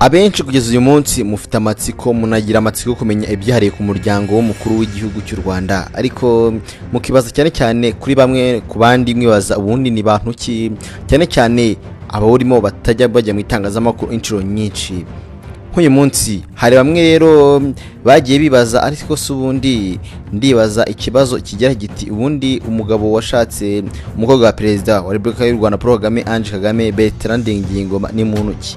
Abenshi kugeza uyu munsi mufite amatsiko munagira amatsiko kumenya ibyihariye ku muryango w'umukuru w'igihugu cy'u Rwanda, ariko mukibaza cyane cyane kuri bamwe ku bandi mwibaza ubundi ni bantu ki, cyane cyane abaurimo batajya bajya mu itangazamakuru inshuro nyinshi. Nk'uyu munsi hari bamwe rero bagiye bibaza ariko se ubundi ndibaza ikibazo kijya giti ubundi umugabo washatse umukobwa wa perezida wa Repubulika y'u Rwanda Paul Kagame Ange Kagame Bertrand Ndengeyingoma ni muntu ki.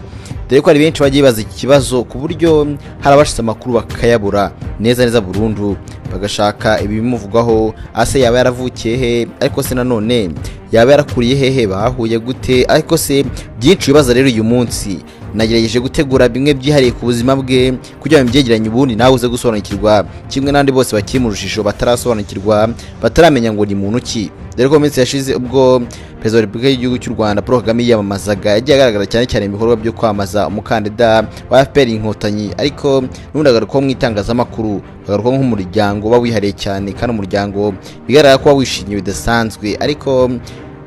Dore ko ari benshi bagiye bibaza iki kibazo ku buryo hari abashitse amakuru bakayabura neza burundu, bagashaka ibimuvugwaho ase yaba yaravukiye he, ariko se nanone yaba yarakuriye hehe, bahuye gute, ariko se byinshi bibaza. Rero uyu munsi nagerageje gutegura bimwe byihariye ku buzima bwe kugira ngo mbyegeranye ubundi nawe uze gusobanukirwa kimwe n'andi bose bakiri mu rushishiro batarasobanukirwa bataramenya ngo ni muntu ki. Dore ko minsi yashize ubwo Perezida wa Repubulika y'Igihugu cy'u Rwanda Paul Kagame yamamazaga yagiye agaragara cyane cyane mu bikorwa byo kwamaza umukandida wa FPR inkotanyi, ariko n'ubundi agaruka mu itangazamakuru, agaruka nk'umuryango wihariye cyane kandi umuryango bigaragara ko wishimiye bidasanzwe, ariko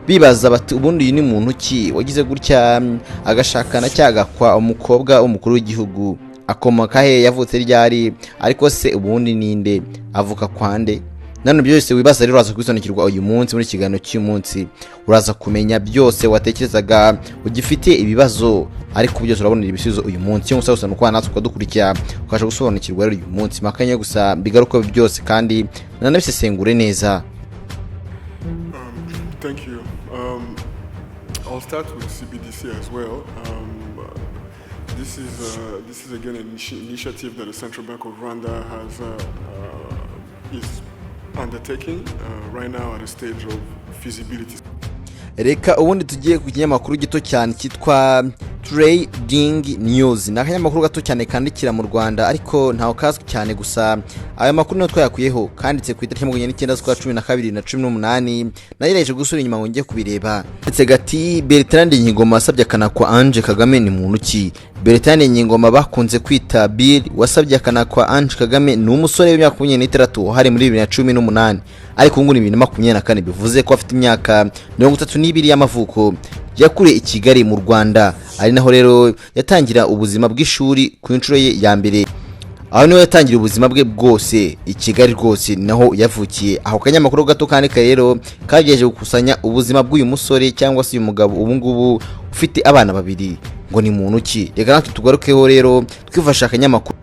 bibaza bati ubundi ni muntu ki wagize gutya agashakana cyagakwa umukobwa w'umukuru w'igihugu, akomoka he, yavutse ryari, ariko se ubundi ninde, avuka kwande. Nano byose wibaza rero uraza kwisobanukirwa uyu munsi muri kiganiro cy'uyu munsi, uraza kumenya byose watekerezaga ugifite ibibazo, ariko byose urabonera ibisubizo uyu munsi. Cyangwa se nuko natwe ukadukurikira ukaje gusobanukirwa rero uyu munsi makanya gusa bigaruka byose kandi nanabisesengure neza. Thank you. I'll start with CBDC as well. This is again an initiative that the Central Bank of Rwanda is undertaking right now at a stage of feasibility. Reka ubundi tugiye ku kinyamakuru gito cyane cyitwa Trading News. Ni akanyamakuru gato cyane kandikira mu Rwanda, ariko ntaho kazwi cyane, gusa aya makuru no twayakuyeho kanditse ku itariki 29 z'ukwa 12 na 18. Nagerageje gusura inyuma ngo ngiye kubireba. Ndetse gati Bertrand Ndengeyingoma asabye akanakwa Ange Kagame ni muntu ki. Bertrand Ndengeyingoma bakunze kwita Bill wasabye akanakwa Ange Kagame ni umusore w'imyaka 23 hari muri 2018, ariko ngo ni 2024, bivuze ko afite imyaka 32 y'amavuko. Yakuriye i Kigali mu Rwanda, ari naho rero yatangira ubuzima bw'ishuri ku inshuro ye ya mbere. Aho niho yatangira ubuzima bwe bwose i Kigali rwose naho yavukiye. Aho kanyamakuru gato kandika rero kagejeje gukusanya ubuzima bw'uyu musore cyangwa se uyu mugabo ubu ngubu ufite abana babiri, ngo ni muntu ki. Reka natwe tugarukeho rero twifasha akanyamakuru.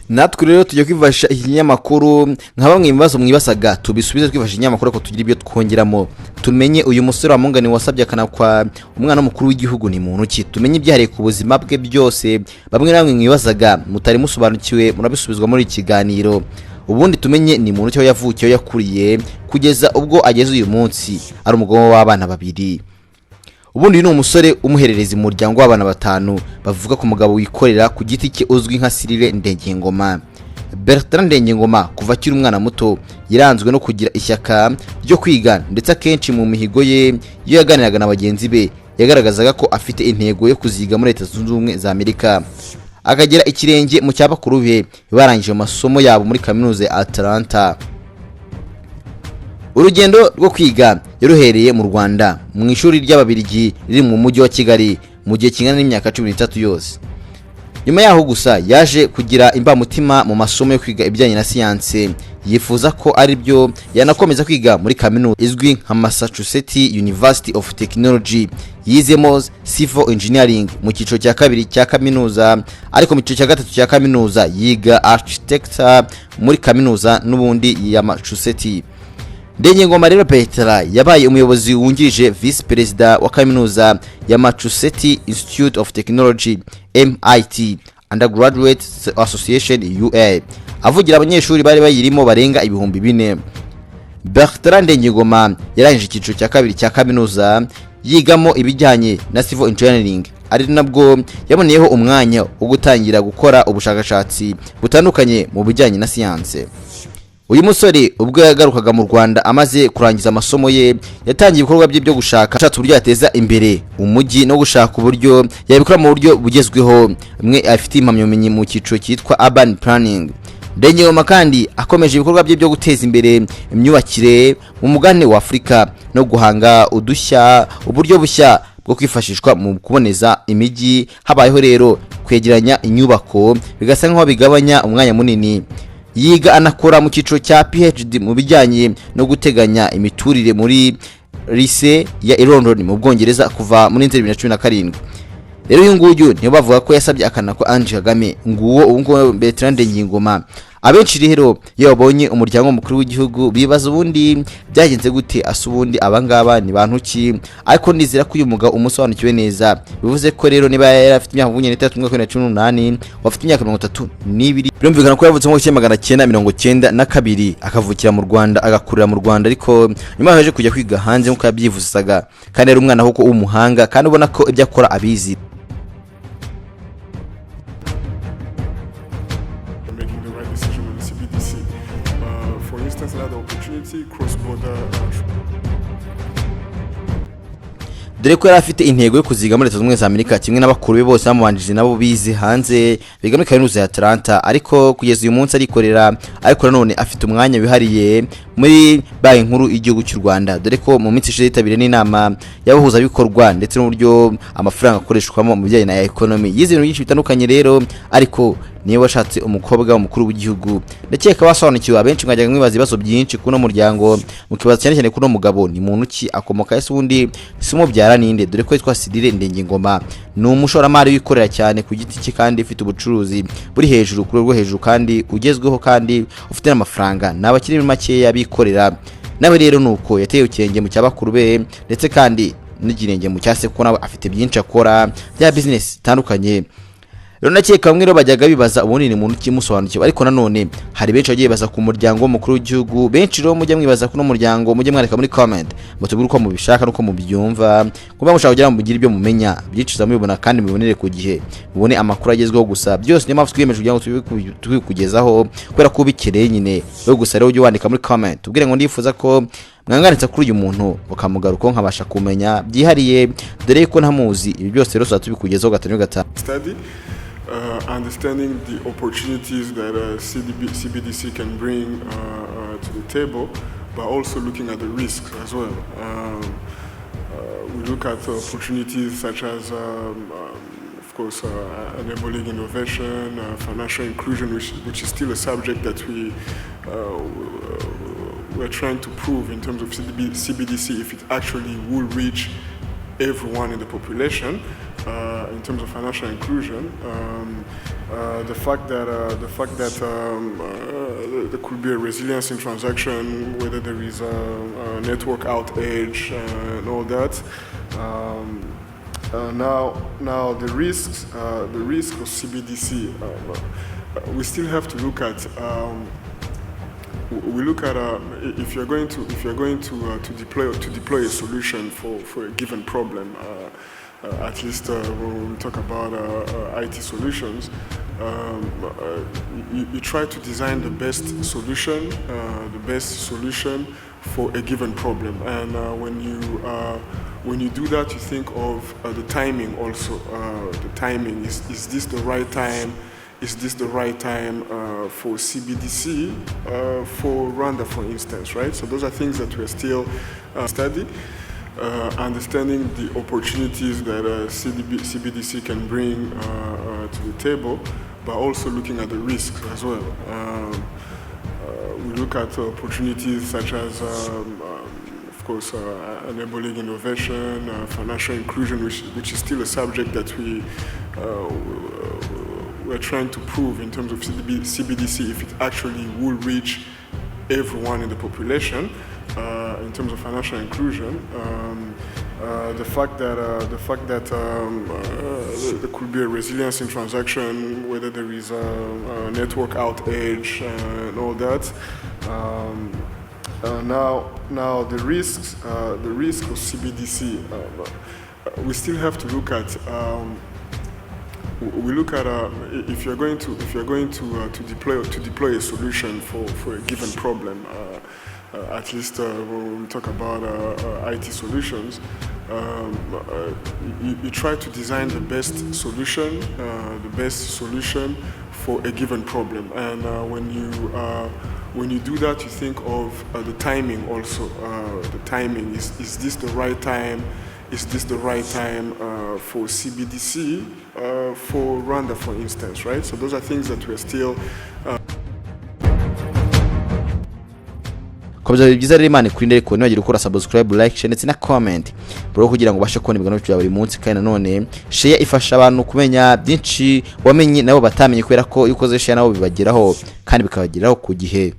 Natwe rero tujye kwifasha ikinyamakuru nka bamwe ibibazo mwibasaga tubisubize twifasha ikinyamakuru ko tugira ibyo twongeramo, tumenye uyu musore wa mungani wasabye akanakwa umwana mukuru w'igihugu ni muntu ki, tumenye ibyihariye ku buzima bwe byose bamwe namwe mwibazaga mutari musobanukiwe murabisubizwa muri ikiganiro. Ubundi tumenye ni muntu cyo yavukiye yakuriye kugeza ubwo ageze uyu munsi ari umugabo w'abana babiri. Ubundi ni umusore umuherereza mu muryango w'abana batanu bavuga ku mugabo wikorera ku giti cye uzwi nka Ndengeyingoma. Bertrand Ndengeyingoma kuva akiri umwana muto yiranzwe no kugira ishyaka ryo kwiga, ndetse akenshi mu mihigo ye iyo yaganiraga na bagenzi be yagaragazaga ko afite intego yo kuziga muri Leta Zunze Ubumwe za Amerika, akagira ikirenge mu cyabakuru be barangije amasomo yabo muri kaminuza ya Atlanta. Urugendo rwo kwiga yaruhereye mu Rwanda mu ishuri ry'Ababiligi riri mu mujyi wa Kigali mu gihe kingana n'imyaka 13 yose. Nyuma yaho gusa yaje kugira imbamutima mu masomo yo kwiga ibijyanye na siyanse, yifuza ko ari byo yanakomeza kwiga muri kaminuza izwi nka Massachusetts University of Technology. Yizemo civil engineering mu cyiciro cya kabiri cya kaminuza, ariko mu cyiciro cya gatatu cya kaminuza yiga architecture muri kaminuza n'ubundi ya Massachusetts. Ndengeyingoma rero Bertrand yabaye umuyobozi wungirije vice president wa kaminuza ya Massachusetts Institute of Technology MIT Undergraduate Association UA, avugira abanyeshuri bari bayirimo barenga ibihumbi 4. Bertrand Ndengeyingoma yarangije icyiciro cya kabiri cya kaminuza yigamo ibijyanye na civil engineering, ari nabwo yaboneyeho umwanya wo gutangira gukora ubushakashatsi butandukanye mu bijyanye na siyanse. Uyu musore ubwo yagarukaga mu Rwanda amaze kurangiza amasomo ye yatangiye ibikorwa bye byo gushaka uburyo yateza imbere umujyi no gushaka uburyo yabikora mu buryo bugezweho. Mwe afite impamyabumenyi mu cyiciro cyitwa urban planning. Ndengeyingoma kandi akomeje ibikorwa bye byo guteza imbere imyubakire mu mugane wa Afrika no guhanga udushya uburyo bushya bwo kwifashishwa mu kuboneza imijyi. Habayeho rero kwegeranya inyubako bigasa nkaho bigabanya umwanya munini. Yiga anakora mu cyiciro cya PhD mu bijyanye no guteganya imiturire muri lycée ya London mu Bwongereza kuva muri 2017. Rero uyu nguyu niyo bavuga ko yasabye akana ko Ange Kagame nguwo ubwo Bertrand Ndengeyingoma. Abenshi rero iyo babonye umuryango mukuru w'igihugu bibaza ubundi byagenze gute, asubundi abangaba ni bantu ki, ariko nizera ko uyu mugabo umusobanukiwe neza. Bivuze ko rero niba yarafite imyaka 23 mwaka wa 2018 wafite imyaka 32 birumvikana ko yavutse mu 1992 akavukira mu Rwanda agakurira mu Rwanda, ariko nyuma yaje kujya kwiga hanze nkuko yabyivuzaga, kandi ari umwana huko w'umuhanga kandi ubona ko ibyo akora abizi. Dore ko yari afite intego yo kuziga muri Leta Zunze Ubumwe za Amerika kimwe n'abakuru be bose bamubanjije nabo bize hanze biga muri kaminuza ya Atlanta, ariko kugeza uyu munsi arikorera, ariko nanone afite umwanya wihariye muri banki nkuru y'igihugu cy'u Rwanda. Dore ko mu minsi ishize yitabiriye n'inama y'abahuza bikorwa ndetse n'uburyo amafaranga akoreshwamo mu bijyanye na economy. Yize ibintu byinshi bitandukanye rero, ariko niyo washatse umukobwa w'umukuru w'igihugu. Ndakeka basobanukiwe abenshi mwajyaga mwibaza ibibazo byinshi kuno muryango, mukibaza cyane cyane kuno mugabo ni muntu ki, akomoka ese ubundi simo byara ninde. Dore ko yitwa Ndengeyingoma, ni umushoramari wikorera cyane ku giti cye kandi ufite ubucuruzi buri hejuru kuri rwo hejuru kandi ugezweho kandi ufite n'amafaranga. N'abakiri make yabikorera nawe rero nuko yateye ukenge mu cyabakuru be, ndetse kandi n'igirenge mu cyase ko nawe afite byinshi akora bya business bitandukanye. Rero nakeka bamwe rero bajyaga bibaza ubundi ni muntu kimusobanukiwe, ariko nanone hari benshi bagiye baza ku muryango w'umukuru w'igihugu. Benshi rero mujye mwibaza kuno muryango, mujye mwareka muri comment mutubwire uko mubishaka nuko mubyumva, kuba mushaka kugira mugira ibyo mumenya byiciza mubibona kandi mubonere ku gihe, mubone amakuru agezweho. Gusa byose niyo mpamvu twiyemeje kugira ngo tubikugezaho kubera ko bikereye nyine. Rero gusa rero ujye wandika muri comment tubwire ngo ndifuza ko mwanganitse kuri uyu muntu ukamugaruka nkabasha kumenya byihariye, dore ko ntamuzi. Ibi byose rero tubikugezaho gatanu gatanu. Understanding the opportunities that CBDC can bring to the table, but also looking at the risks as well. We look at opportunities such as, of course, enabling innovation, financial inclusion, which is still a subject that we're trying to prove in terms of CBDC if it actually will reach everyone in the population. In terms of financial inclusion, the fact that there could be a resilience in transaction, whether there is a network outage and all that. Now the risks of CBDC, we still have to look at. We look at if you're going to deploy a solution for a given problem. At least when we talk about IT solutions, you try to design the best solution for a given problem. And when you do that, you think of the timing also. The timing, is this the right time? Is this the right time for CBDC, for Rwanda, for instance, right? So those are things that we're still studying. Understanding the opportunities that CBDC can bring to the table, but also looking at the risks as well. We look at opportunities such as, of course, enabling innovation, financial inclusion, which is still a subject that we're trying to prove in terms of CBDC if it actually will reach everyone in the population. In terms of financial inclusion, the fact that there could be a resilience in transaction, whether there is a network outage and all that. Now the risks of CBDC, we still have to look at. We look at if you're going to deploy a solution for a given problem. At least when we talk about IT solutions, you try to design the best solution for a given problem. And when you do that, you think of the timing also. The timing, is this the right time? is this the right time for CBDC, for Rwanda, for instance, right? So those are things that we're still komeza byiza rero Imana ikurinde ariko ntiwagire ukora subscribe, like, share ndetse na comment bro kugira ngo ubashe kubona ibiganiro bya buri munsi kandi nanone share ifasha abantu kumenya byinshi wamenye nabo batamenye kubera ko iyo ukoze share nabo bibageraho kandi bikabageraho ku gihe.